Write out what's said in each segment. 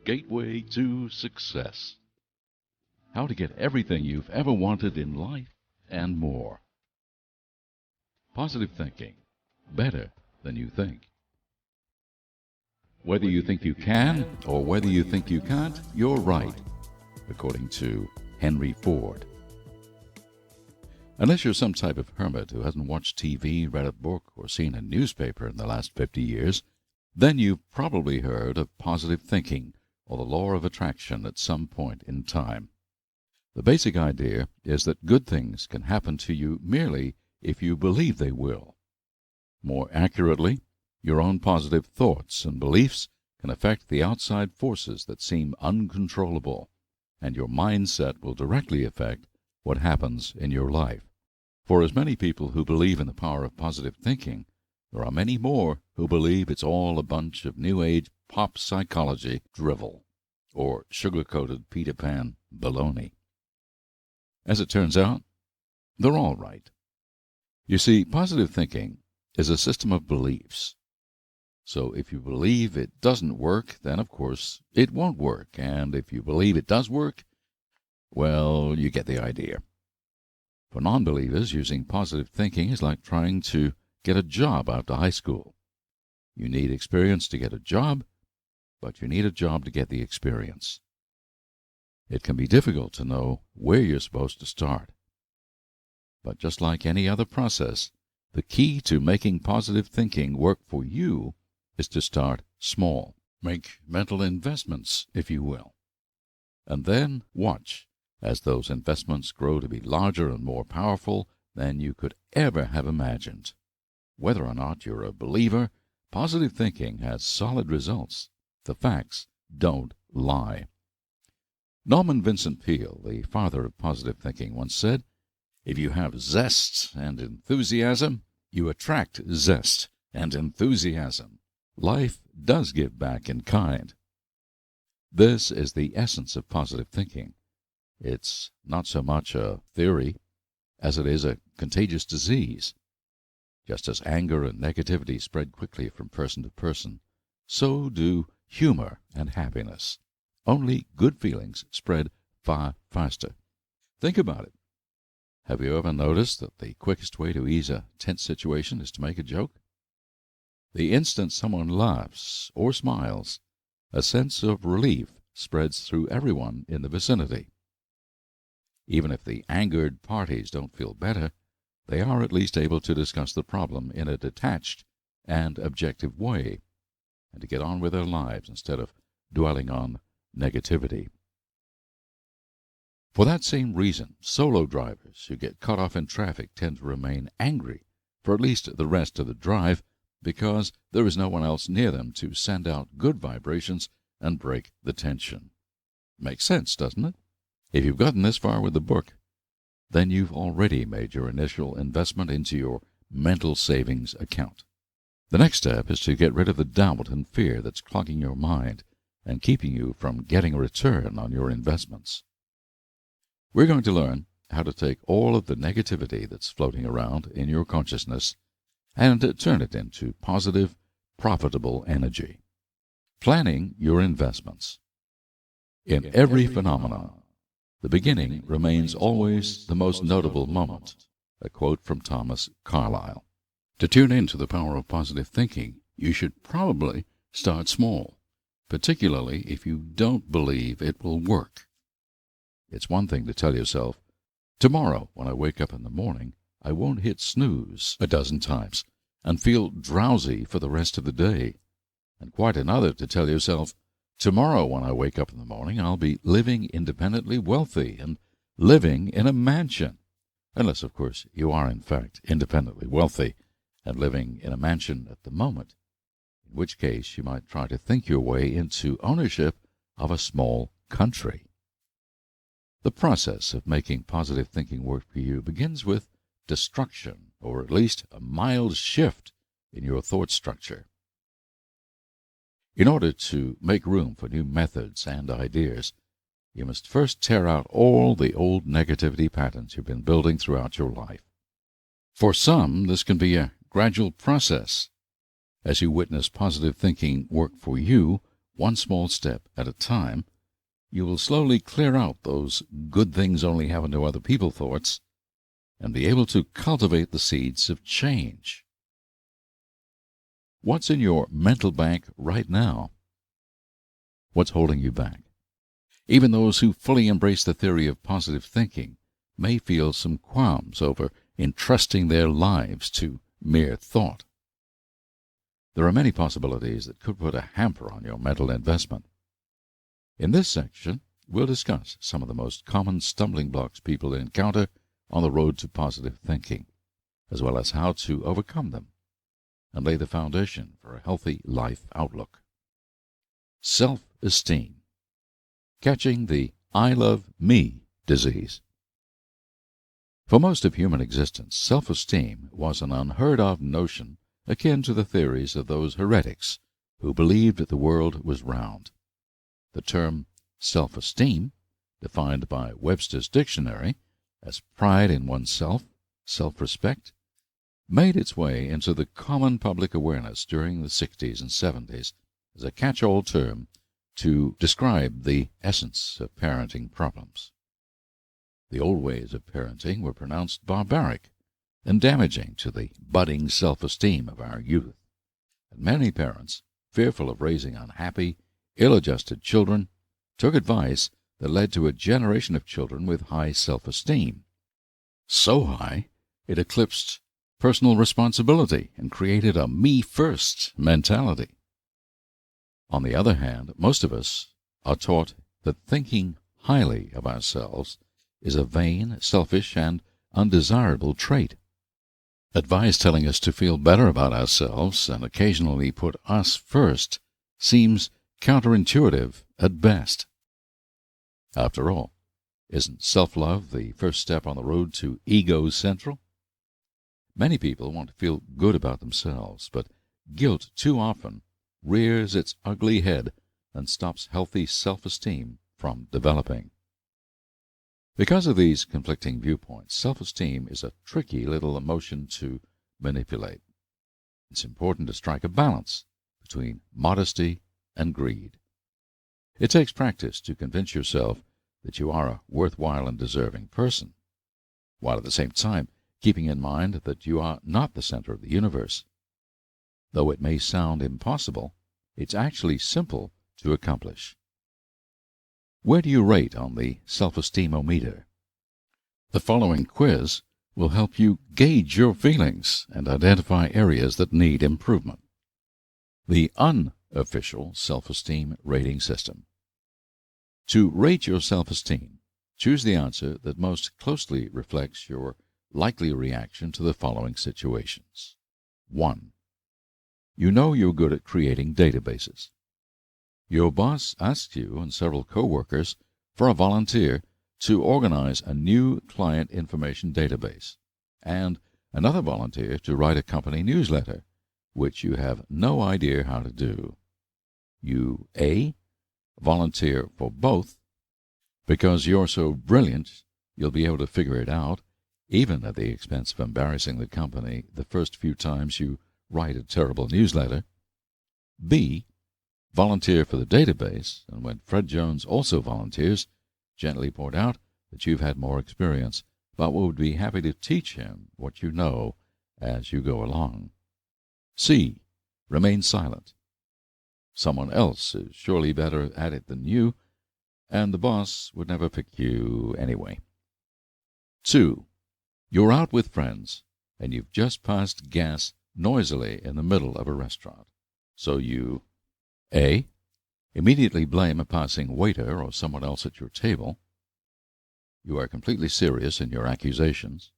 gateway to success. How to get everything you've ever wanted in life and more. Positive thinking. Better than you think. Whether you think you can or whether you think you can't, you're right, according to Henry Ford. Unless you're some type of hermit who hasn't watched TV, read a book, or seen a newspaper in the last 50 years, then you've probably heard of positive thinking or the law of attraction at some point in time. The basic idea is that good things can happen to you merely if you believe they will. More accurately, your own positive thoughts and beliefs can affect the outside forces that seem uncontrollable, and your mindset will directly affect what happens in your life. For as many people who believe in the power of positive thinking, there are many more who believe it's all a bunch of New Age pop psychology drivel, or sugar-coated Peter Pan baloney. As it turns out, they're all right. You see, positive thinking is a system of beliefs. So if you believe it doesn't work, then of course it won't work. And if you believe it does work, well, you get the idea. For non-believers, using positive thinking is like trying to get a job after high school. You need experience to get a job, but you need a job to get the experience. It can be difficult to know where you're supposed to start. But just like any other process, the key to making positive thinking work for you is to start small. Make mental investments, if you will. And then watch as those investments grow to be larger and more powerful than you could ever have imagined. Whether or not you're a believer, positive thinking has solid results. The facts don't lie. Norman Vincent Peale, the father of positive thinking, once said, "If you have zest and enthusiasm, you attract zest and enthusiasm. Life does give back in kind." This is the essence of positive thinking. It's not so much a theory as it is a contagious disease. Just as anger and negativity spread quickly from person to person, so do humor and happiness. Only good feelings spread far faster. Think about it. Have you ever noticed that the quickest way to ease a tense situation is to make a joke? The instant someone laughs or smiles, a sense of relief spreads through everyone in the vicinity. Even if the angered parties don't feel better, they are at least able to discuss the problem in a detached and objective way, and to get on with their lives instead of dwelling on negativity. For that same reason, solo drivers who get cut off in traffic tend to remain angry for at least the rest of the drive, because there is no one else near them to send out good vibrations and break the tension. Makes sense, doesn't it? If you've gotten this far with the book, then you've already made your initial investment into your mental savings account. The next step is to get rid of the doubt and fear that's clogging your mind and keeping you from getting a return on your investments. We're going to learn how to take all of the negativity that's floating around in your consciousness and turn it into positive, profitable energy. Planning your investments. In every phenomenon, the beginning remains always the most notable moment. A quote from Thomas Carlyle. To tune into the power of positive thinking, you should probably start small, particularly if you don't believe it will work. It's one thing to tell yourself, "Tomorrow, when I wake up in the morning, I won't hit snooze a dozen times and feel drowsy for the rest of the day," and quite another to tell yourself, "Tomorrow, when I wake up in the morning, I'll be living independently wealthy and living in a mansion." Unless, of course, you are, in fact, independently wealthy and living in a mansion at the moment, in which case you might try to think your way into ownership of a small country. The process of making positive thinking work for you begins with destruction, or at least a mild shift in your thought structure. In order to make room for new methods and ideas, you must first tear out all the old negativity patterns you've been building throughout your life. For some, this can be a gradual process. As you witness positive thinking work for you, one small step at a time, you will slowly clear out those good things only happen to other people thoughts and be able to cultivate the seeds of change. What's in your mental bank right now? What's holding you back? Even those who fully embrace the theory of positive thinking may feel some qualms over entrusting their lives to mere thought. There are many possibilities that could put a hamper on your mental investment. In this section, we'll discuss some of the most common stumbling blocks people encounter on the road to positive thinking, as well as how to overcome them and lay the foundation for a healthy life outlook. Self-esteem. Catching the I love me disease. For most of human existence, self-esteem was an unheard-of notion akin to the theories of those heretics who believed that the world was round. The term self-esteem, defined by Webster's dictionary as pride in oneself, self-respect, made its way into the common public awareness during the 60s and 70s as a catch-all term to describe the essence of parenting problems. The old ways of parenting were pronounced barbaric and damaging to the budding self-esteem of our youth, and many parents, fearful of raising unhappy, ill-adjusted children, took advice that led to a generation of children with high self-esteem. So high, it eclipsed personal responsibility and created a me-first mentality. On the other hand, most of us are taught that thinking highly of ourselves is a vain, selfish, and undesirable trait. Advice telling us to feel better about ourselves and occasionally put us first seems counterintuitive at best. After all, isn't self-love the first step on the road to ego-central? Many people want to feel good about themselves, but guilt too often rears its ugly head and stops healthy self-esteem from developing. Because of these conflicting viewpoints, self-esteem is a tricky little emotion to manipulate. It's important to strike a balance between modesty and greed. It takes practice to convince yourself that you are a worthwhile and deserving person, while at the same time keeping in mind that you are not the center of the universe. Though it may sound impossible, it's actually simple to accomplish. Where do you rate on the self-esteem-o-meter? The following quiz will help you gauge your feelings and identify areas that need improvement. The unofficial self-esteem rating system. To rate your self-esteem, choose the answer that most closely reflects your likely reaction to the following situations. 1. You know you're good at creating databases. Your boss asks you and several coworkers for a volunteer to organize a new client information database and another volunteer to write a company newsletter, which you have no idea how to do. You A. Volunteer for both because you're so brilliant you'll be able to figure it out, even at the expense of embarrassing the company the first few times you write a terrible newsletter. B. Volunteer for the database, and when Fred Jones also volunteers, gently point out that you've had more experience, but would be happy to teach him what you know as you go along. C. Remain silent. Someone else is surely better at it than you, and the boss would never pick you anyway. 2. You're out with friends, and you've just passed gas noisily in the middle of a restaurant. So you A. Immediately blame a passing waiter or someone else at your table. You are completely serious in your accusations,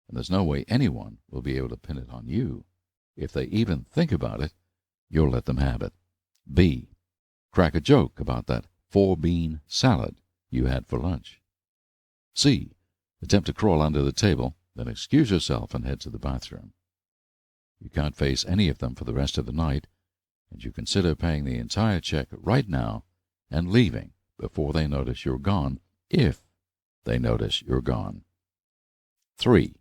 and there's no way anyone will be able to pin it on you. If they even think about it, you'll let them have it. B. Crack a joke about that 4-bean salad you had for lunch. C. Attempt to crawl under the table, then excuse yourself and head to the bathroom. You can't face any of them for the rest of the night, and you consider paying the entire check right now and leaving before they notice you're gone, if they notice you're gone. 3.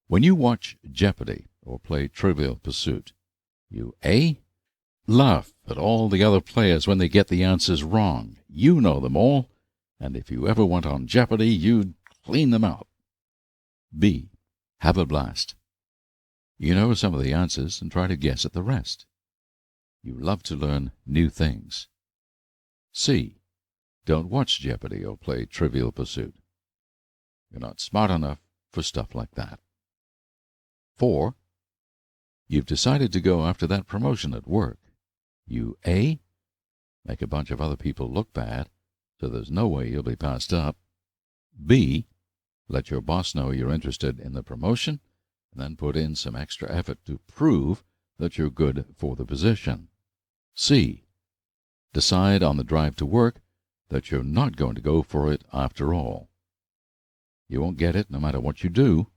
When you watch Jeopardy or play Trivial Pursuit, you A. Laugh at all the other players when they get the answers wrong. You know them all, and if you ever went on Jeopardy, you'd clean them out. B. Have a blast. You know some of the answers and try to guess at the rest. You love to learn new things. C. Don't watch Jeopardy or play Trivial Pursuit. You're not smart enough for stuff like that. 4. You've decided to go after that promotion at work. You A. Make a bunch of other people look bad, so there's no way you'll be passed up. B. Let your boss know you're interested in the promotion, and then put in some extra effort to prove that you're good for the position. C. Decide on the drive to work that you're not going to go for it after all. You won't get it no matter what you do,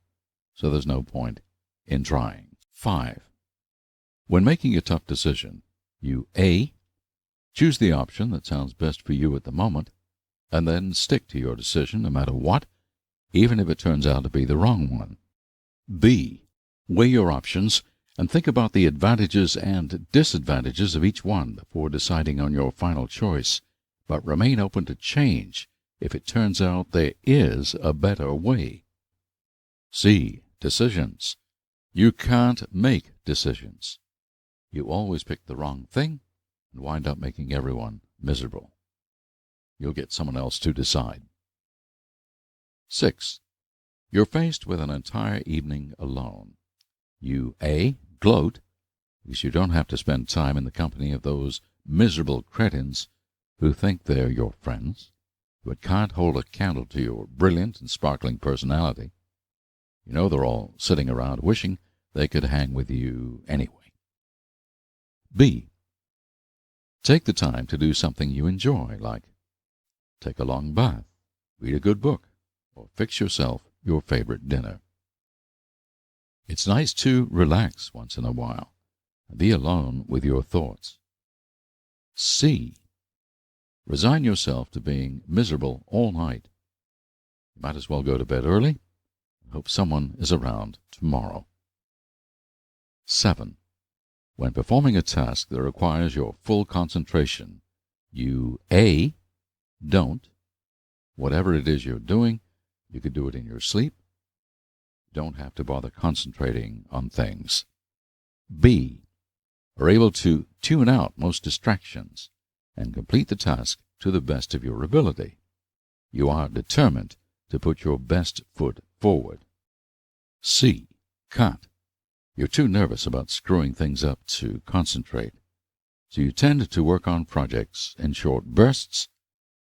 so there's no point in trying. 5. When making a tough decision, you A. Choose the option that sounds best for you at the moment, and then stick to your decision no matter what, even if it turns out to be the wrong one. B. Weigh your options and think about the advantages and disadvantages of each one before deciding on your final choice, but remain open to change if it turns out there is a better way. C. Decisions. You can't make decisions. You always pick the wrong thing and wind up making everyone miserable. You'll get someone else to decide. 6. You're faced with an entire evening alone. You A. Gloat because you don't have to spend time in the company of those miserable cretins who think they're your friends, but can't hold a candle to your brilliant and sparkling personality. You know they're all sitting around wishing they could hang with you anyway. B. Take the time to do something you enjoy, like take a long bath, read a good book, or fix yourself your favorite dinner. It's nice to relax once in a while and be alone with your thoughts. C. Resign yourself to being miserable all night. You might as well go to bed early and hope someone is around tomorrow. 7. When performing a task that requires your full concentration, you A. Don't. Whatever it is you're doing, you could do it in your sleep. You don't have to bother concentrating on things. B. Are able to tune out most distractions and complete the task to the best of your ability. You are determined to put your best foot forward. C. Can't. You're too nervous about screwing things up to concentrate, so you tend to work on projects in short bursts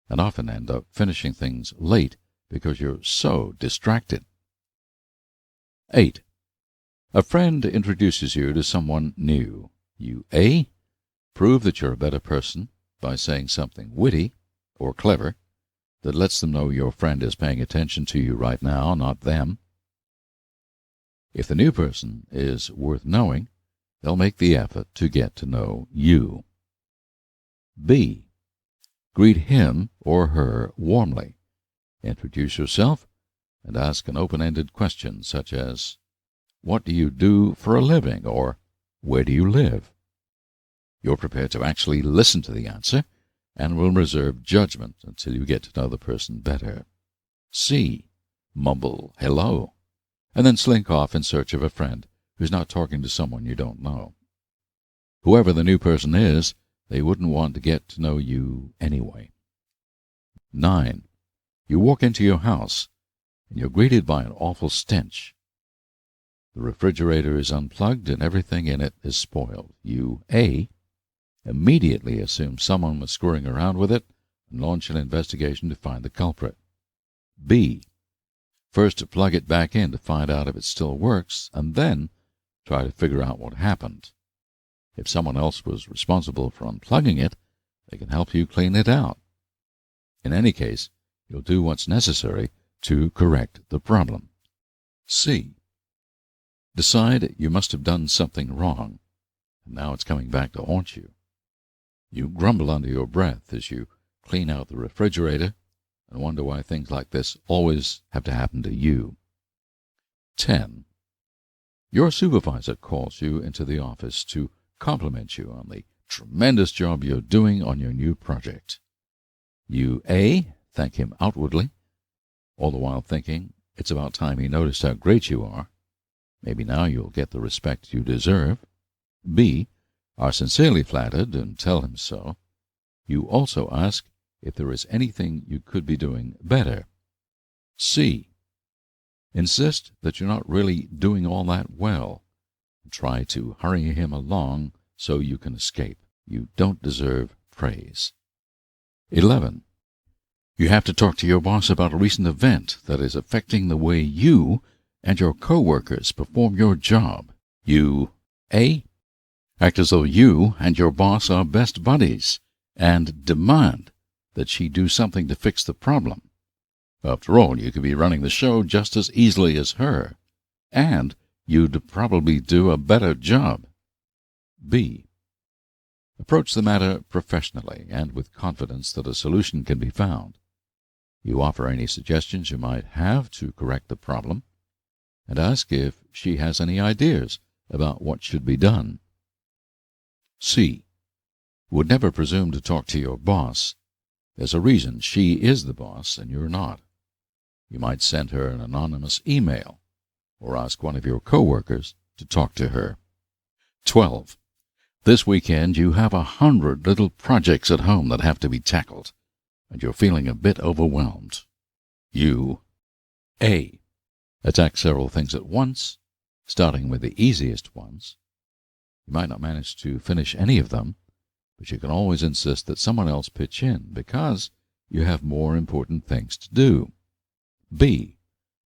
and often end up finishing things late because you're so distracted. 8. A friend introduces you to someone new. You A. Prove that you're a better person by saying something witty or clever that lets them know your friend is paying attention to you right now, not them. If the new person is worth knowing, they'll make the effort to get to know you. B. Greet him or her warmly. Introduce yourself and ask an open-ended question such as, "What do you do for a living?" or "Where do you live?" You're prepared to actually listen to the answer and will reserve judgment until you get to know the person better. C. Mumble hello, and then slink off in search of a friend who's not talking to someone you don't know. Whoever the new person is, they wouldn't want to get to know you anyway. 9. You walk into your house, and you're greeted by an awful stench. The refrigerator is unplugged, and everything in it is spoiled. You A. Immediately assume someone was screwing around with it and launch an investigation to find the culprit. B. First plug it back in to find out if it still works, and then try to figure out what happened. If someone else was responsible for unplugging it, they can help you clean it out. In any case, you'll do what's necessary to correct the problem. C. Decide you must have done something wrong, and now it's coming back to haunt you. You grumble under your breath as you clean out the refrigerator and wonder why things like this always have to happen to you. 10. Your supervisor calls you into the office to compliment you on the tremendous job you're doing on your new project. You A. Thank him outwardly, all the while thinking it's about time he noticed how great you are. Maybe now you'll get the respect you deserve. B. Are sincerely flattered and tell him so. You also ask if there is anything you could be doing better. C. Insist that you're not really doing all that well. Try to hurry him along so you can escape. You don't deserve praise. 11. You have to talk to your boss about a recent event that is affecting the way you and your coworkers perform your job. You A. Act as though you and your boss are best buddies and demand that she do something to fix the problem. After all, you could be running the show just as easily as her, and you'd probably do a better job. B. Approach the matter professionally and with confidence that a solution can be found. You offer any suggestions you might have to correct the problem, and ask if she has any ideas about what should be done. C. Would never presume to talk to your boss. There's a reason she is the boss and you're not. You might send her an anonymous email or ask one of your coworkers to talk to her. 12. This weekend you have 100 little projects at home that have to be tackled, and you're feeling a bit overwhelmed. You A. Attack several things at once, starting with the easiest ones. You might not manage to finish any of them, but you can always insist that someone else pitch in because you have more important things to do. B.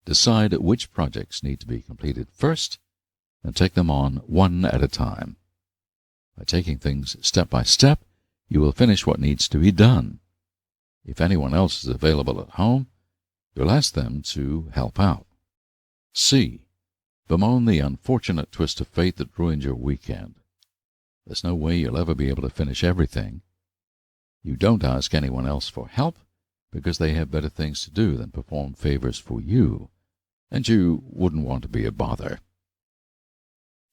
Decide which projects need to be completed first and take them on one at a time. By taking things step by step, you will finish what needs to be done. If anyone else is available at home, you'll ask them to help out. C. Bemoan the unfortunate twist of fate that ruined your weekend. There's no way you'll ever be able to finish everything. You don't ask anyone else for help because they have better things to do than perform favors for you, and you wouldn't want to be a bother.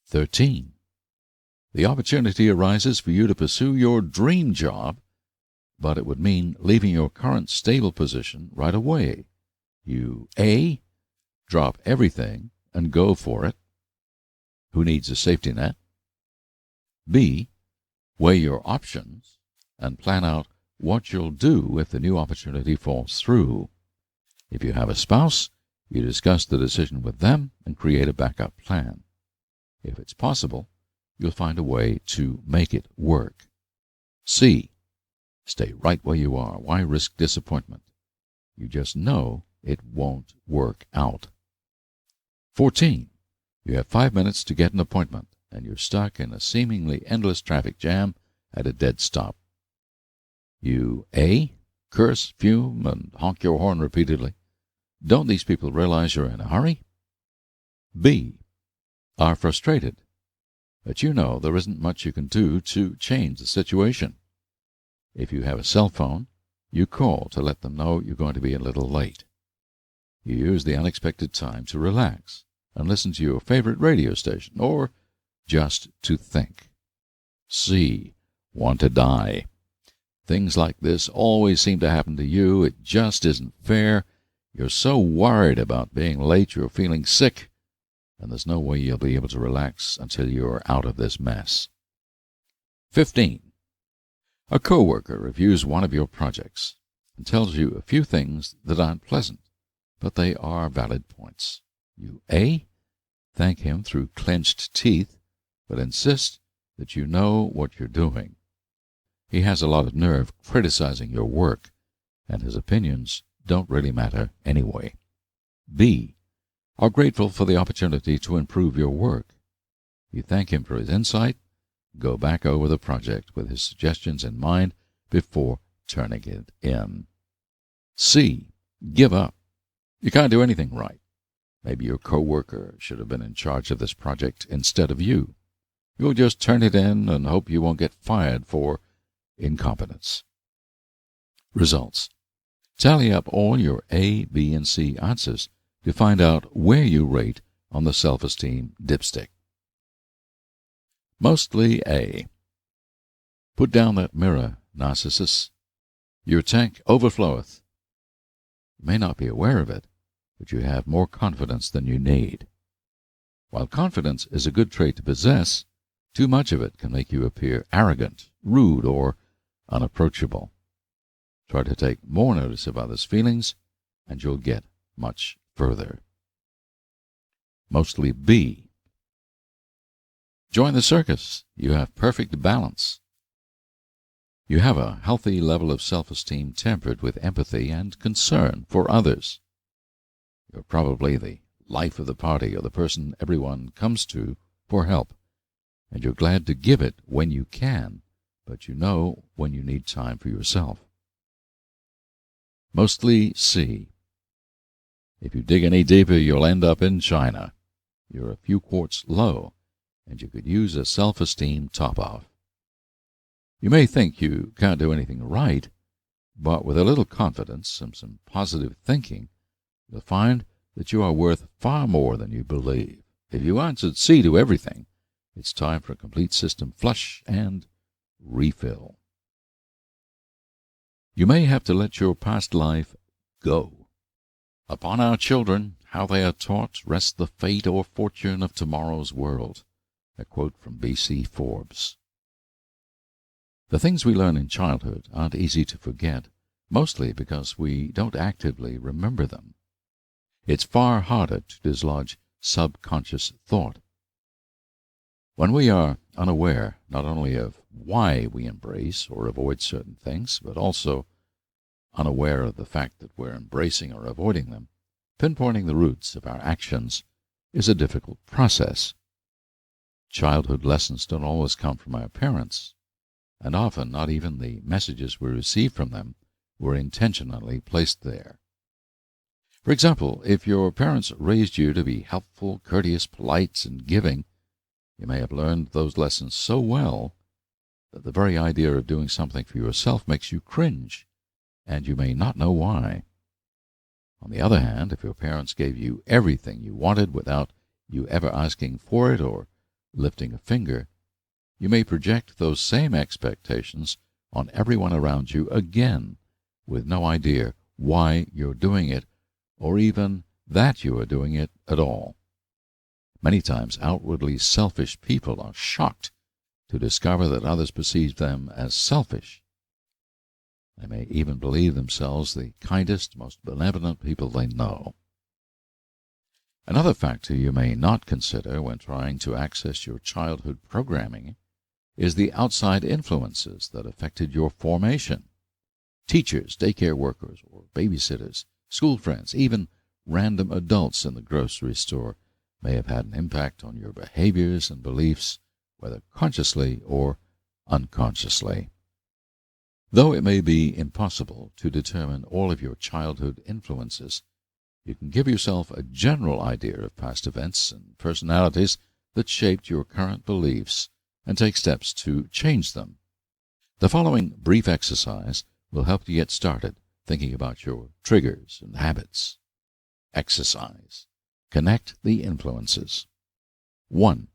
13. The opportunity arises for you to pursue your dream job, but it would mean leaving your current stable position right away. You A. Drop everything and go for it. Who needs a safety net? B. Weigh your options and plan out what you'll do if the new opportunity falls through. If you have a spouse, you discuss the decision with them and create a backup plan. If it's possible, you'll find a way to make it work. C. Stay right where you are. Why risk disappointment? You just know it won't work out. 14. You have 5 minutes to get an appointment, and you're stuck in a seemingly endless traffic jam at a dead stop. You A. Curse, fume, and honk your horn repeatedly. Don't these people realize you're in a hurry? B. Are frustrated, but you know there isn't much you can do to change the situation. If you have a cell phone, you call to let them know you're going to be a little late. You use the unexpected time to relax and listen to your favorite radio station, or just to think. C. Want to die. Things like this always seem to happen to you. It just isn't fair. You're so worried about being late you're feeling sick, and there's no way you'll be able to relax until you're out of this mess. 15. A coworker reviews one of your projects and tells you a few things that aren't pleasant, but they are valid points. You A. Thank him through clenched teeth, but insist that you know what you're doing. He has a lot of nerve criticizing your work, and his opinions don't really matter anyway. B. Are grateful for the opportunity to improve your work. You thank him for his insight. Go back over the project with his suggestions in mind before turning it in. C. Give up. You can't do anything right. Maybe your coworker should have been in charge of this project instead of you. You'll just turn it in and hope you won't get fired for incompetence. Results. Tally up all your A, B, and C answers to find out where you rate on the self-esteem dipstick. Mostly A. Put down that mirror, Narcissus. Your tank overfloweth. You may not be aware of it, but you have more confidence than you need. While confidence is a good trait to possess, too much of it can make you appear arrogant, rude, or unapproachable. Try to take more notice of others' feelings, and you'll get much further. Mostly B. Join the circus. You have perfect balance. You have a healthy level of self-esteem tempered with empathy and concern for others. You're probably the life of the party or the person everyone comes to for help, and you're glad to give it when you can, but you know when you need time for yourself. Mostly C. If you dig any deeper, you'll end up in China. You're a few quarts low, and you could use a self-esteem top-off. You may think you can't do anything right, but with a little confidence and some positive thinking, you'll find that you are worth far more than you believe. If you answered C to everything, it's time for a complete system flush and refill. You may have to let your past life go. Upon our children, how they are taught, rests the fate or fortune of tomorrow's world. A quote from B.C. Forbes. The things we learn in childhood aren't easy to forget, mostly because we don't actively remember them. It's far harder to dislodge subconscious thought. When we are unaware not only of why we embrace or avoid certain things, but also unaware of the fact that we're embracing or avoiding them, pinpointing the roots of our actions is a difficult process. Childhood lessons don't always come from our parents, and often not even the messages we receive from them were intentionally placed there. For example, if your parents raised you to be helpful, courteous, polite, and giving, you may have learned those lessons so well that the very idea of doing something for yourself makes you cringe, and you may not know why. On the other hand, if your parents gave you everything you wanted without you ever asking for it or lifting a finger, you may project those same expectations on everyone around you again, with no idea why you're doing it or even that you are doing it at all. Many times outwardly selfish people are shocked to discover that others perceive them as selfish. They may even believe themselves the kindest, most benevolent people they know. Another factor you may not consider when trying to access your childhood programming is the outside influences that affected your formation. Teachers, daycare workers, or babysitters, school friends, even random adults in the grocery store may have had an impact on your behaviors and beliefs, whether consciously or unconsciously. Though it may be impossible to determine all of your childhood influences, you can give yourself a general idea of past events and personalities that shaped your current beliefs and take steps to change them. The following brief exercise will help you get started thinking about your triggers and habits. Exercise. Connect the influences. 1.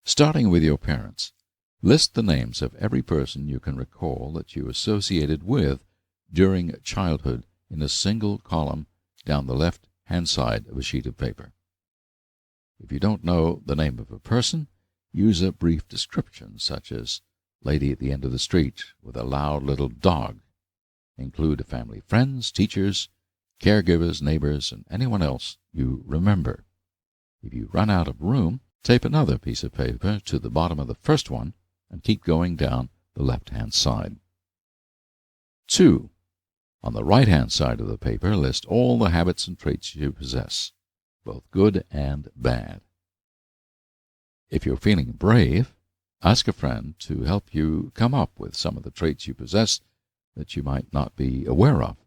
Starting with your parents, list the names of every person you can recall that you associated with during childhood in a single column down the left-hand side of a sheet of paper. If you don't know the name of a person, use a brief description such as lady at the end of the street with a loud little dog. Include family friends, teachers, caregivers, neighbors, and anyone else you remember. If you run out of room, tape another piece of paper to the bottom of the first one and keep going down the left-hand side. 2. On the right-hand side of the paper, list all the habits and traits you possess, both good and bad. If you're feeling brave, ask a friend to help you come up with some of the traits you possess that you might not be aware of.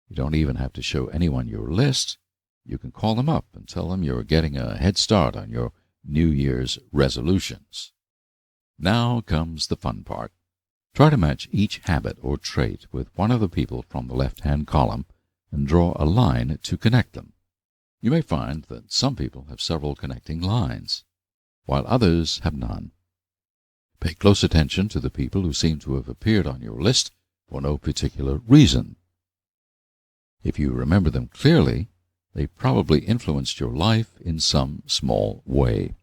You don't even have to show anyone your list. You can call them up and tell them you're getting a head start on your New Year's resolutions. Now comes the fun part. Try to match each habit or trait with one of the people from the left-hand column and draw a line to connect them. You may find that some people have several connecting lines, while others have none. Pay close attention to the people who seem to have appeared on your list for no particular reason. If you remember them clearly, they probably influenced your life in some small way.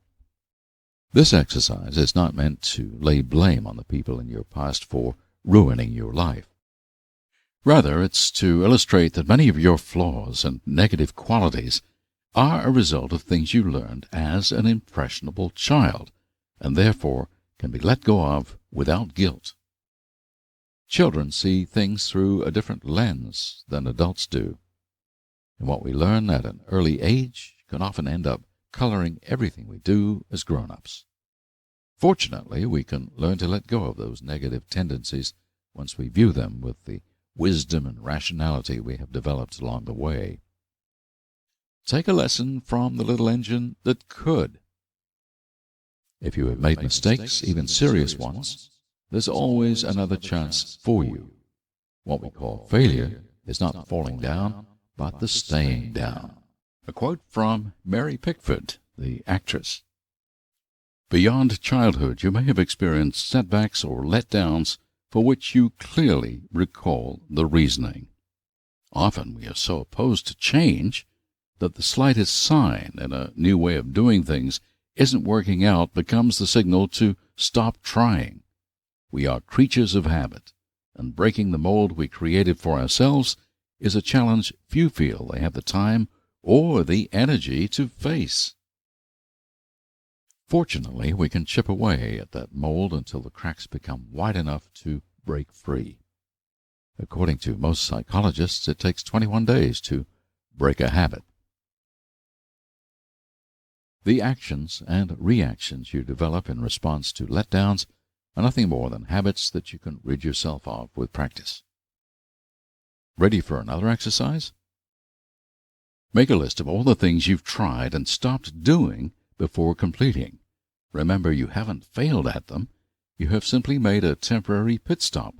This exercise is not meant to lay blame on the people in your past for ruining your life. Rather, it's to illustrate that many of your flaws and negative qualities are a result of things you learned as an impressionable child, and therefore can be let go of without guilt. Children see things through a different lens than adults do, and what we learn at an early age can often end up coloring everything we do as grown-ups. Fortunately, we can learn to let go of those negative tendencies once we view them with the wisdom and rationality we have developed along the way. Take a lesson from the little engine that could. If you have made mistakes, even serious ones, there's always another chance for you. What we call failure is not falling down, but the staying down. A quote from Mary Pickford, the actress. Beyond childhood, you may have experienced setbacks or letdowns for which you clearly recall the reasoning. Often we are so opposed to change that the slightest sign in a new way of doing things isn't working out becomes the signal to stop trying. We are creatures of habit, and breaking the mold we created for ourselves is a challenge few feel they have the time or the energy to face. Fortunately, we can chip away at that mold until the cracks become wide enough to break free. According to most psychologists, it takes 21 days to break a habit. The actions and reactions you develop in response to letdowns are nothing more than habits that you can rid yourself of with practice. Ready for another exercise? Make a list of all the things you've tried and stopped doing before completing. Remember, you haven't failed at them. You have simply made a temporary pit stop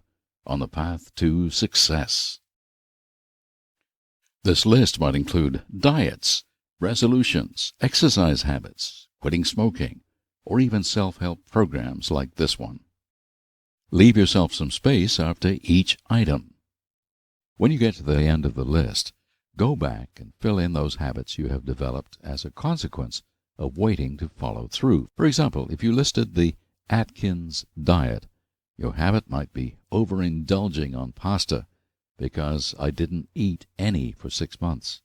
on the path to success. This list might include diets, resolutions, exercise habits, quitting smoking, or even self-help programs like this one. Leave yourself some space after each item. When you get to the end of the list, go back and fill in those habits you have developed as a consequence of waiting to follow through. For example, if you listed the Atkins diet, your habit might be overindulging on pasta because I didn't eat any for 6 months.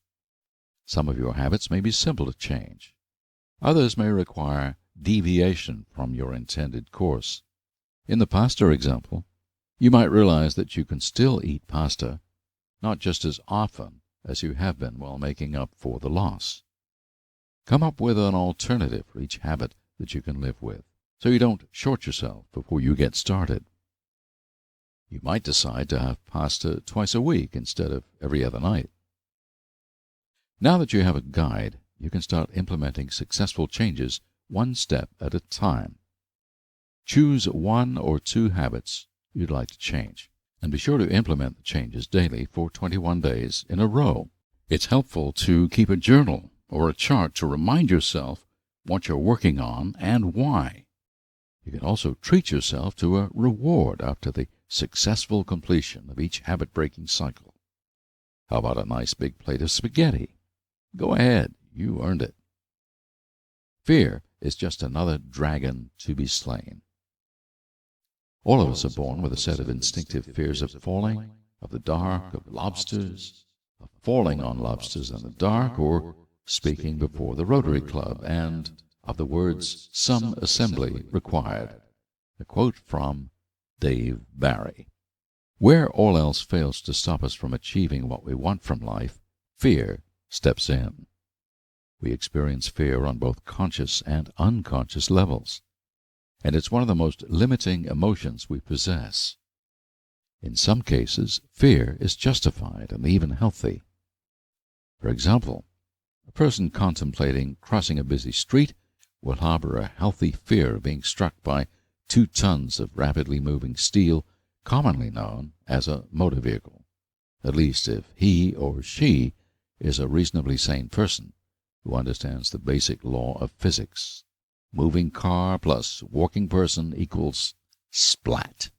Some of your habits may be simple to change. Others may require deviation from your intended course. In the pasta example, you might realize that you can still eat pasta, not just as often as you have been while making up for the loss. Come up with an alternative for each habit that you can live with, so you don't short yourself before you get started. You might decide to have pasta twice a week instead of every other night. Now that you have a guide, you can start implementing successful changes one step at a time. Choose 1 or 2 habits you'd like to change, and be sure to implement the changes daily for 21 days in a row. It's helpful to keep a journal or a chart to remind yourself what you're working on and why. You can also treat yourself to a reward after the successful completion of each habit-breaking cycle. How about a nice big plate of spaghetti? Go ahead, you earned it. Fear is just another dragon to be slain. All of us are born with a set of instinctive fears of falling, of the dark, of lobsters, of falling on lobsters in the dark, or speaking before the Rotary Club, and of the words, "some assembly required." A quote from Dave Barry. Where all else fails to stop us from achieving what we want from life, fear steps in. We experience fear on both conscious and unconscious levels, and it's one of the most limiting emotions we possess. In some cases, fear is justified and even healthy. For example, a person contemplating crossing a busy street will harbor a healthy fear of being struck by 2 tons of rapidly moving steel, commonly known as a motor vehicle, at least if he or she is a reasonably sane person who understands the basic law of physics. Moving car plus walking person equals splat.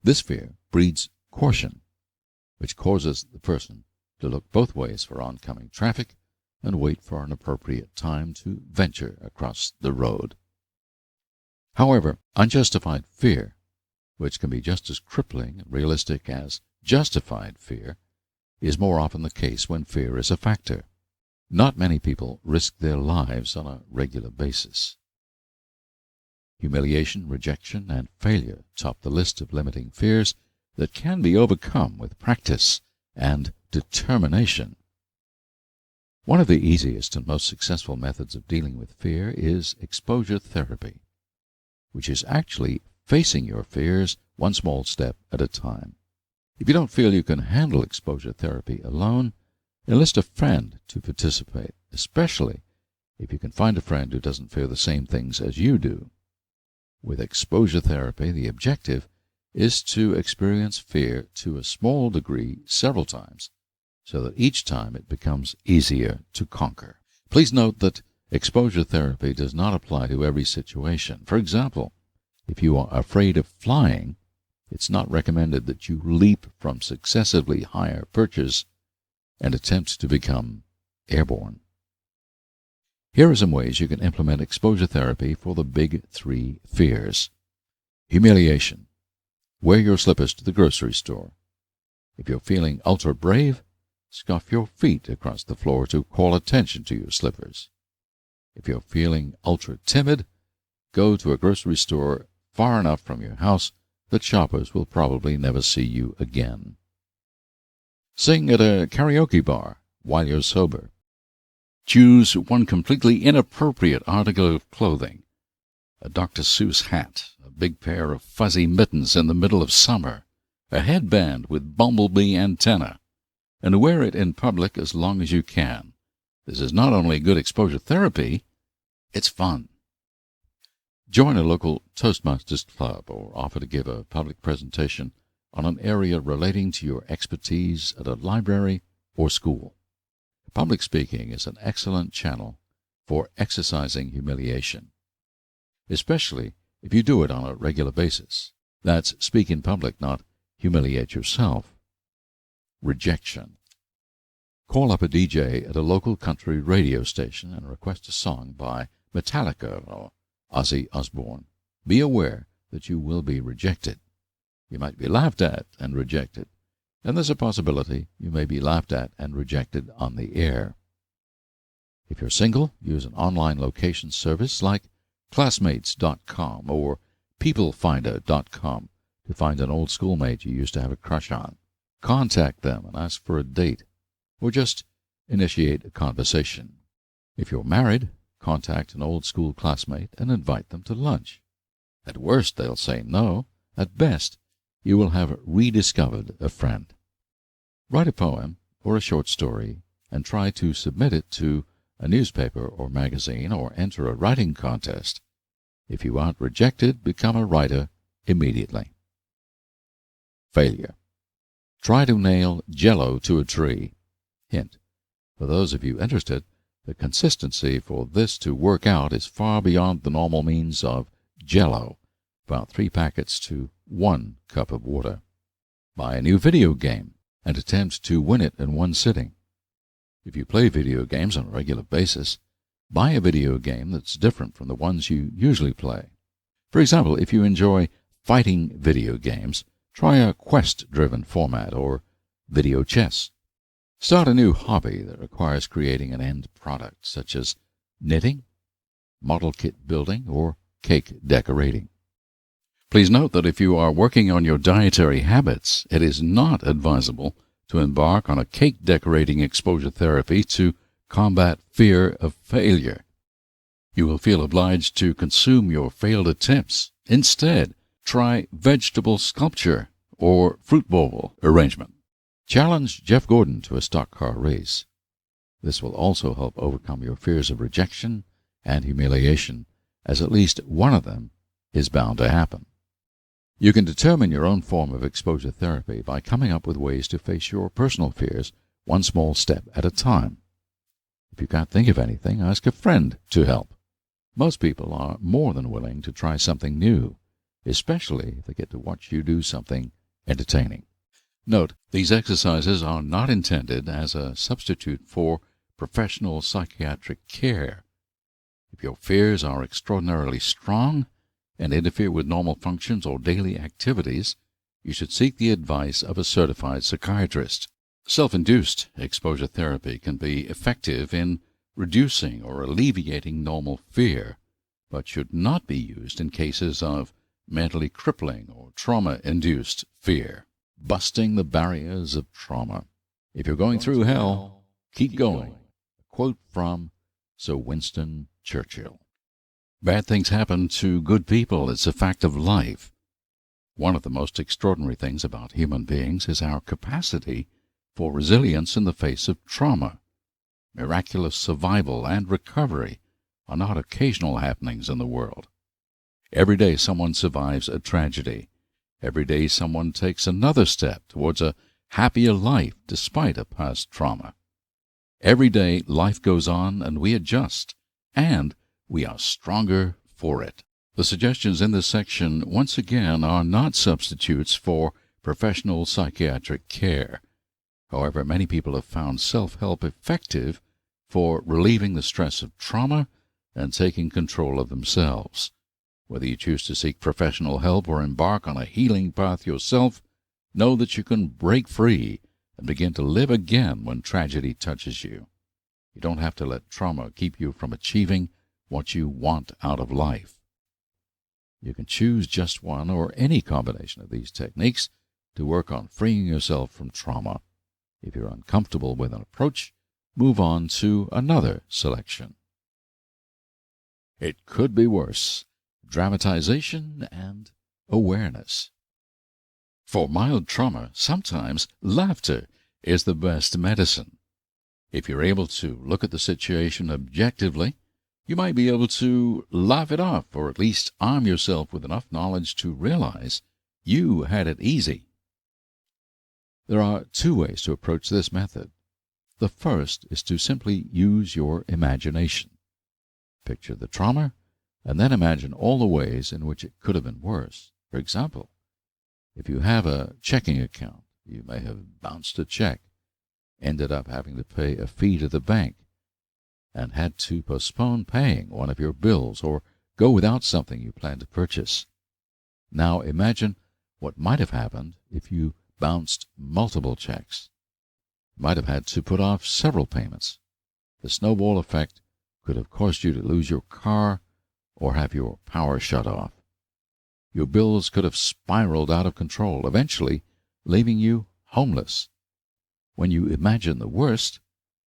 This fear breeds caution, which causes the person to look both ways for oncoming traffic and wait for an appropriate time to venture across the road. However, unjustified fear, which can be just as crippling and realistic as justified fear, is more often the case when fear is a factor. Not many people risk their lives on a regular basis. Humiliation, rejection, and failure top the list of limiting fears that can be overcome with practice and determination. One of the easiest and most successful methods of dealing with fear is exposure therapy, which is actually facing your fears one small step at a time. If you don't feel you can handle exposure therapy alone, enlist a friend to participate, especially if you can find a friend who doesn't fear the same things as you do. With exposure therapy, the objective is to experience fear to a small degree several times, so that each time it becomes easier to conquer. Please note that exposure therapy does not apply to every situation. For example, if you are afraid of flying, it's not recommended that you leap from successively higher perches and attempt to become airborne. Here are some ways you can implement exposure therapy for the big three fears. Humiliation. Wear your slippers to the grocery store. If you're feeling ultra brave, scuff your feet across the floor to call attention to your slippers. If you're feeling ultra timid, go to a grocery store far enough from your house that shoppers will probably never see you again. Sing at a karaoke bar while you're sober. Choose one completely inappropriate article of clothing, a Dr. Seuss hat, a big pair of fuzzy mittens in the middle of summer, a headband with bumblebee antenna, and wear it in public as long as you can. This is not only good exposure therapy, it's fun. Join a local Toastmasters club or offer to give a public presentation on an area relating to your expertise at a library or school. Public speaking is an excellent channel for exercising humiliation, especially if you do it on a regular basis. That's speak in public, not humiliate yourself. Rejection. Call up a DJ at a local country radio station and request a song by Metallica or Ozzy Osbourne. Be aware that you will be rejected. You might be laughed at and rejected, and there's a possibility you may be laughed at and rejected on the air. If you're single, use an online location service like Classmates.com or PeopleFinder.com to find an old schoolmate you used to have a crush on. Contact them and ask for a date, or just initiate a conversation. If you're married, contact an old school classmate and invite them to lunch. At worst, they'll say no. At best, you will have rediscovered a friend. Write a poem or a short story and try to submit it to a newspaper or magazine or enter a writing contest. If you aren't rejected, become a writer immediately. Failure. Try to nail Jell-O to a tree. Hint: for those of you interested, the consistency for this to work out is far beyond the normal means of Jell-O, about 3 packets to 1 cup of water. Buy a new video game and attempt to win it in one sitting. If you play video games on a regular basis, buy a video game that's different from the ones you usually play. For example, if you enjoy fighting video games, try a quest-driven format or video chess. Start a new hobby that requires creating an end product, such as knitting, model kit building, or cake decorating. Please note that if you are working on your dietary habits, it is not advisable to embark on a cake decorating exposure therapy to combat fear of failure. You will feel obliged to consume your failed attempts. Instead, try vegetable sculpture or fruit bowl arrangement. Challenge Jeff Gordon to a stock car race. This will also help overcome your fears of rejection and humiliation, as at least one of them is bound to happen. You can determine your own form of exposure therapy by coming up with ways to face your personal fears one small step at a time. If you can't think of anything, ask a friend to help. Most people are more than willing to try something new, especially if they get to watch you do something entertaining. Note, these exercises are not intended as a substitute for professional psychiatric care. If your fears are extraordinarily strong and interfere with normal functions or daily activities, you should seek the advice of a certified psychiatrist. Self-induced exposure therapy can be effective in reducing or alleviating normal fear, but should not be used in cases of mentally crippling or trauma-induced fear. Busting the barriers of trauma. If you're going through hell, keep going. A quote from Sir Winston Churchill. Bad things happen to good people. It's a fact of life. One of the most extraordinary things about human beings is our capacity for resilience in the face of trauma. Miraculous survival and recovery are not occasional happenings in the world. Every day someone survives a tragedy. Every day someone takes another step towards a happier life despite a past trauma. Every day life goes on and we adjust, and we are stronger for it. The suggestions in this section, once again, are not substitutes for professional psychiatric care. However, many people have found self-help effective for relieving the stress of trauma and taking control of themselves. Whether you choose to seek professional help or embark on a healing path yourself, know that you can break free and begin to live again when tragedy touches you. You don't have to let trauma keep you from achieving what you want out of life. You can choose just one or any combination of these techniques to work on freeing yourself from trauma. If you're uncomfortable with an approach, move on to another selection. It could be worse. Dramatization and awareness. For mild trauma, sometimes laughter is the best medicine. If you're able to look at the situation objectively, you might be able to laugh it off, or at least arm yourself with enough knowledge to realize you had it easy. There are two ways to approach this method. The first is to simply use your imagination. Picture the trauma, and then imagine all the ways in which it could have been worse. For example, if you have a checking account, you may have bounced a check, ended up having to pay a fee to the bank, and had to postpone paying one of your bills or go without something you planned to purchase. Now imagine what might have happened if you bounced multiple checks. You might have had to put off several payments. The snowball effect could have caused you to lose your car or have your power shut off. Your bills could have spiraled out of control, eventually leaving you homeless. When you imagine the worst,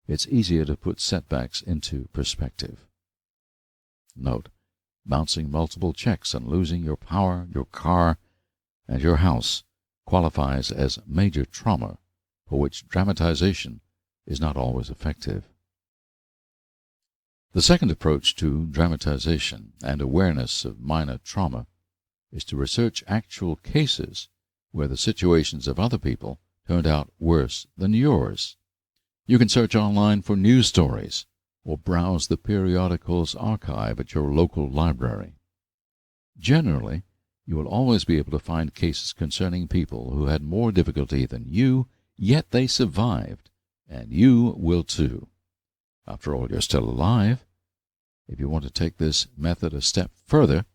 it's easier to put setbacks into perspective. Note, bouncing multiple checks and losing your power, your car, and your house qualifies as major trauma, for which dramatization is not always effective. The second approach to dramatization and awareness of minor trauma is to research actual cases where the situations of other people turned out worse than yours. You can search online for news stories or browse the periodicals archive at your local library. Generally, you will always be able to find cases concerning people who had more difficulty than you, yet they survived, and you will too. After all, you're still alive. If you want to take this method a step further,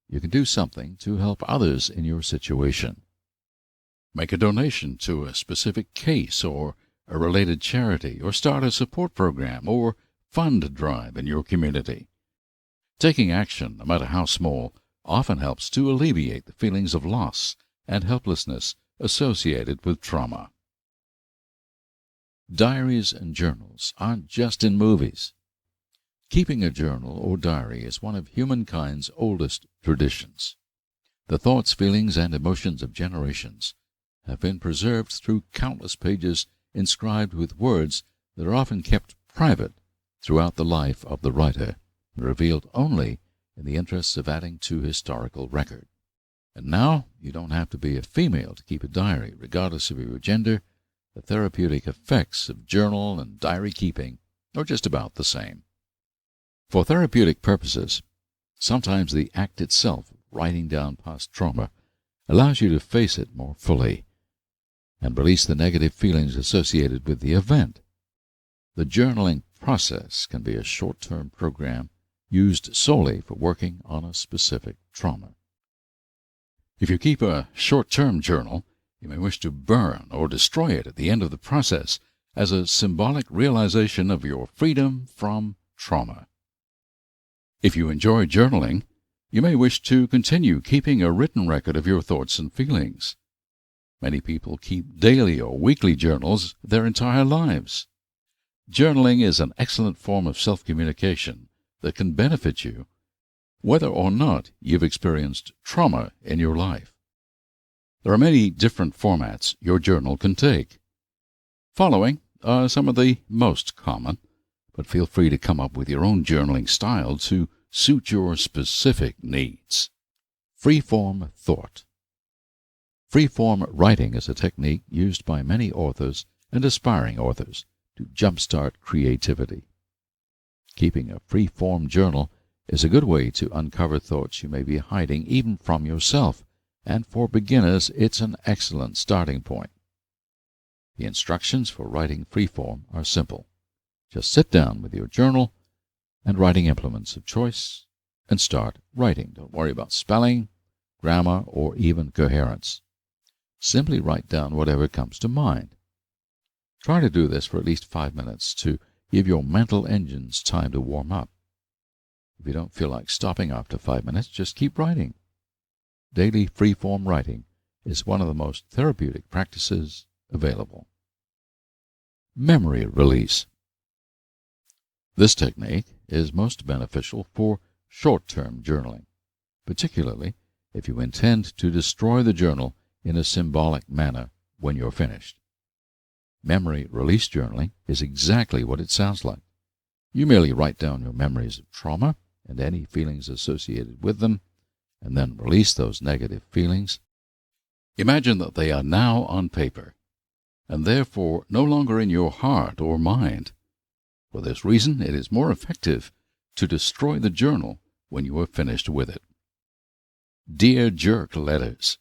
you can do something to help others in your situation. Make a donation to a specific case or a related charity, or start a support program or fund drive in your community. Taking action, no matter how small, often helps to alleviate the feelings of loss and helplessness associated with trauma. Diaries and journals aren't just in movies. Keeping a journal or diary is one of humankind's oldest traditions. The thoughts, feelings, and emotions of generations have been preserved through countless pages inscribed with words that are often kept private throughout the life of the writer, revealed only in the interests of adding to historical record. And now, you don't have to be a female to keep a diary, regardless of your gender. The therapeutic effects of journal and diary keeping are just about the same. For therapeutic purposes, Sometimes the act itself, writing down past trauma, allows you to face it more fully and release the negative feelings associated with the event. The journaling process can be a short-term program used solely for working on a specific trauma. If you keep a short-term journal, you may wish to burn or destroy it at the end of the process as a symbolic realization of your freedom from trauma. If you enjoy journaling, you may wish to continue keeping a written record of your thoughts and feelings. Many people keep daily or weekly journals their entire lives. Journaling is an excellent form of self-communication that can benefit you, whether or not you've experienced trauma in your life. There are many different formats your journal can take. Following are some of the most common, but feel free to come up with your own journaling style to suit your specific needs. Freeform thought. Freeform writing is a technique used by many authors and aspiring authors to jumpstart creativity. Keeping a free-form journal is a good way to uncover thoughts you may be hiding even from yourself, and for beginners it's an excellent starting point. The instructions for writing freeform are simple. Just sit down with your journal and writing implements of choice and start writing. Don't worry about spelling, grammar, or even coherence. Simply write down whatever comes to mind. Try to do this for at least 5 minutes to give your mental engines time to warm up. If you don't feel like stopping after 5 minutes, just keep writing. Daily free-form writing is one of the most therapeutic practices available. Memory release. This technique is most beneficial for short-term journaling, particularly if you intend to destroy the journal in a symbolic manner when you're finished. Memory release journaling is exactly what it sounds like. You merely write down your memories of trauma and any feelings associated with them, and then release those negative feelings. Imagine that they are now on paper, and therefore no longer in your heart or mind. For this reason, it is more effective to destroy the journal when you are finished with it. Dear Jerk letters.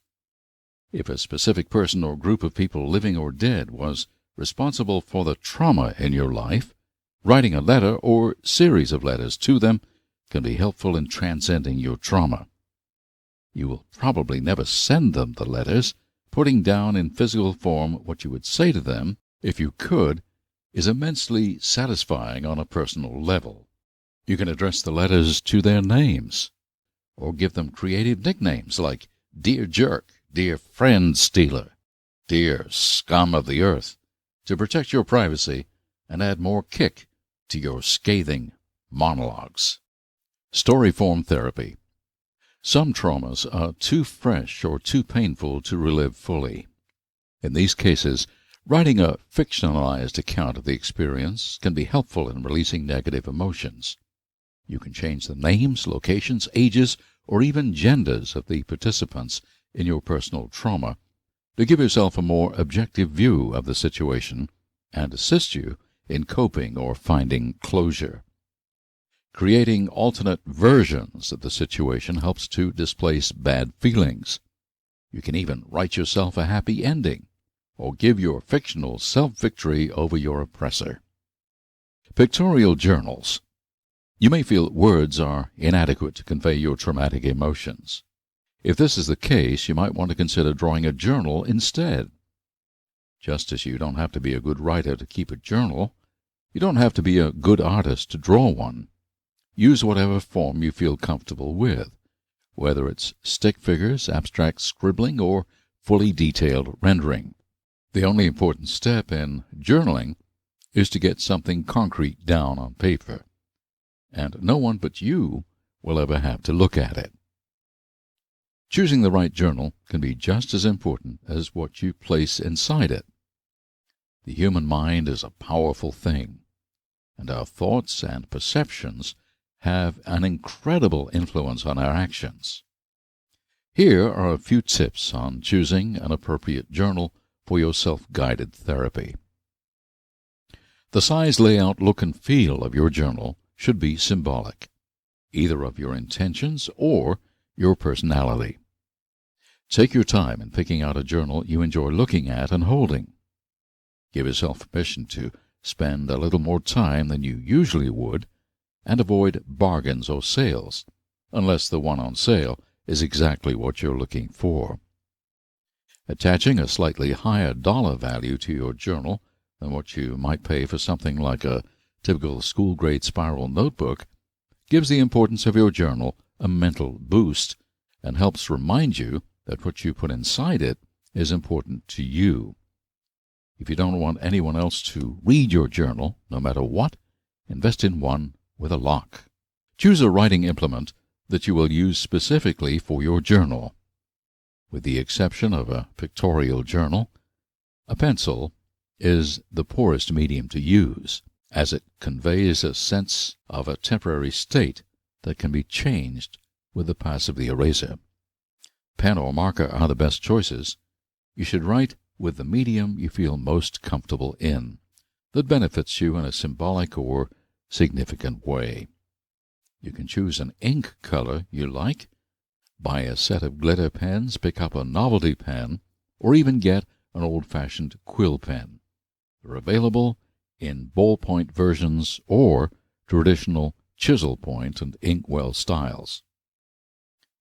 If a specific person or group of people, living or dead, was responsible for the trauma in your life, writing a letter or series of letters to them can be helpful in transcending your trauma. You will probably never send them the letters. Putting down in physical form what you would say to them, if you could, is immensely satisfying on a personal level. You can address the letters to their names, or give them creative nicknames like Dear Jerk, Dear Friend Stealer, Dear Scum of the Earth, to protect your privacy and add more kick to your scathing monologues. Story form therapy. Some traumas are too fresh or too painful to relive fully. In these cases, writing a fictionalized account of the experience can be helpful in releasing negative emotions. You can change the names, locations, ages, or even genders of the participants in your personal trauma to give yourself a more objective view of the situation and assist you in coping or finding closure. Creating alternate versions of the situation helps to displace bad feelings. You can even write yourself a happy ending or give your fictional self-victory over your oppressor. Pictorial journals. You may feel words are inadequate to convey your traumatic emotions. If this is the case, you might want to consider drawing a journal instead. Just as you don't have to be a good writer to keep a journal, you don't have to be a good artist to draw one. Use whatever form you feel comfortable with, whether it's stick figures, abstract scribbling, or fully detailed rendering. The only important step in journaling is to get something concrete down on paper, and no one but you will ever have to look at it. Choosing the right journal can be just as important as what you place inside it. The human mind is a powerful thing, and our thoughts and perceptions have an incredible influence on our actions. Here are a few tips on choosing an appropriate journal for your self-guided therapy. The size, layout, look, and feel of your journal should be symbolic. either of your intentions or your personality. Take your time in picking out a journal you enjoy looking at and holding. Give yourself permission to spend a little more time than you usually would, and avoid bargains or sales, unless the one on sale is exactly what you're looking for. Attaching a slightly higher dollar value to your journal than what you might pay for something like a typical school-grade spiral notebook gives the importance of your journal a mental boost and helps remind you that what you put inside it is important to you. If you don't want anyone else to read your journal, no matter what, invest in one with a lock. Choose a writing implement that you will use specifically for your journal. With the exception of a pictorial journal, a pencil is the poorest medium to use, as it conveys a sense of a temporary state that can be changed with the pass of the eraser. Pen or marker are the best choices. You should write with the medium you feel most comfortable in, that benefits you in a symbolic or significant way. You can choose an ink color you like, buy a set of glitter pens, pick up a novelty pen, or even get an old-fashioned quill pen. They're available in ballpoint versions or traditional chisel point and inkwell styles.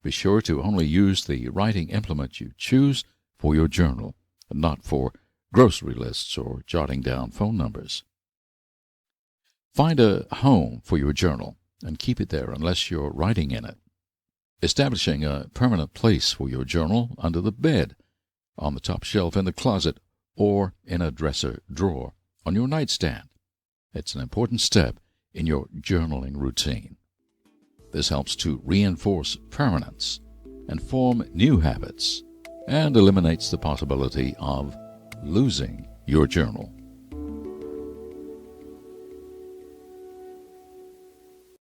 Be sure to only use the writing implement you choose for your journal, and not for grocery lists or jotting down phone numbers. Find a home for your journal and keep it there unless you're writing in it. Establishing a permanent place for your journal under the bed, on the top shelf in the closet, or in a dresser drawer on your nightstand. It's an important step in your journaling routine. This helps to reinforce permanence and form new habits, and eliminates the possibility of losing your journal.